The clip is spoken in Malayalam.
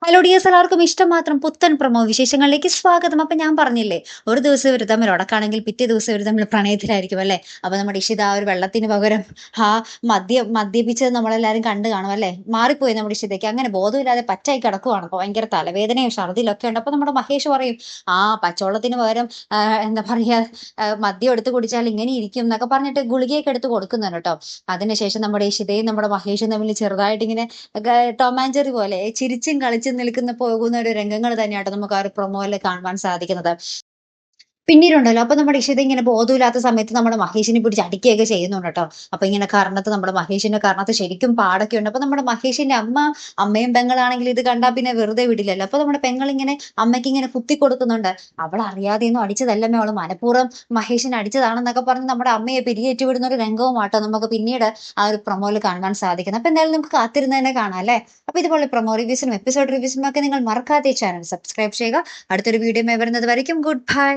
ഹലോ ഡിയേഴ്സ്, എല്ലാവർക്കും ഇഷ്ടം മാത്രം പുത്തൻ പ്രൊമോ വിശേഷങ്ങളിലേക്ക് സ്വാഗതം. അപ്പൊ ഞാൻ പറഞ്ഞില്ലേ, ഒരു ദിവസം ഇവർ തമ്മിൽ ഉടക്കാണെങ്കിൽ പിറ്റേ ദിവസം ഇവർ തമ്മിൽ പ്രണയത്തിലായിരിക്കും അല്ലേ. അപ്പൊ നമ്മുടെ ഇഷിത ആ ഒരു വെള്ളത്തിന് പകരം ആ മദ്യപിച്ചത് നമ്മളെല്ലാരും കണ്ടു കാണും അല്ലേ. മാറിപ്പോയി നമ്മുടെ ഇഷിതയ്ക്ക്, അങ്ങനെ ബോധമില്ലാതെ പറ്റായി കിടക്കുവാണ്. അപ്പൊ ഭയങ്കര തലവേദനയും ഛർദിലൊക്കെ ഉണ്ട്. അപ്പൊ നമ്മുടെ മഹേഷ് പറയും, പച്ചവെള്ളത്തിന് പകരം എന്താ പറയാ, മദ്യം എടുത്ത് കുടിച്ചാൽ ഇങ്ങനെ ഇരിക്കും എന്നൊക്കെ പറഞ്ഞിട്ട് ഗുളികയൊക്കെ എടുത്ത് കൊടുക്കുന്നുണ്ട് കേട്ടോ. അതിനുശേഷം നമ്മുടെ ഇഷിതയും നമ്മുടെ മഹേഷും തമ്മിൽ ചെറുതായിട്ട് ഇങ്ങനെ ടോം ആൻഡ് ജെറി പോലെ ചിരിച്ചും കളിച്ചും നിൽക്കുന്ന പോകുന്ന ഒരു രംഗങ്ങൾ തന്നെയാട്ടോ നമുക്ക് ആ ഒരു പ്രൊമോയിൽ കാണുവാൻ സാധിക്കുന്നത്. പിന്നീടുണ്ടല്ലോ, അപ്പൊ നമ്മുടെ ഇഷിത ഇങ്ങനെ ബോധമില്ലാത്ത സമയത്ത് നമ്മുടെ മഹേഷിനെ പിടിച്ച് അടിക്കുകയൊക്കെ ചെയ്യുന്നുണ്ട് കേട്ടോ. അപ്പൊ ഇങ്ങനെ കർണത്ത്, നമ്മുടെ മഹേഷിന്റെ കർണത്ത് ശരിക്കും പാടൊക്കെ ഉണ്ട്. അപ്പൊ നമ്മുടെ മഹേഷിന്റെ അമ്മയും പെങ്ങളാണെങ്കിൽ ഇത് കണ്ടാ പിന്നെ വെറുതെ വിടില്ലല്ലോ. അപ്പൊ നമ്മുടെ പെങ്ങൾ ഇങ്ങനെ അമ്മയ്ക്ക് ഇങ്ങനെ കുത്തി കൊടുക്കുന്നുണ്ട്. അവൾ അറിയാതെയൊന്നും അടിച്ചതല്ലമ്മേ, അവള് മനഃപൂർവ്വം മഹേഷിനെ അടിച്ചതാണെന്നൊക്കെ പറഞ്ഞ് നമ്മുടെ അമ്മയെ പിരിയേറ്റി വിടുന്ന ഒരു രംഗവുമാട്ടോ നമുക്ക് പിന്നീട് ആ ഒരു പ്രൊമോയിൽ കാണുവാൻ സാധിക്കുന്നത്. അപ്പൊ എന്തായാലും നമുക്ക് കാത്തിരുന്ന് തന്നെ കാണാം അല്ലേ. അപ്പൊ ഇതുപോലെ പ്രൊമോ റിവ്യൂസിനും എപ്പിസോഡ് റിവ്യൂസിനും ഒക്കെ നിങ്ങൾ മറക്കാതെ ചാനൽ സബ്സ്ക്രൈബ് ചെയ്യുക. അടുത്തൊരു വീഡിയോ വരുന്നത് വരയ്ക്കും ഗുഡ് ബൈ.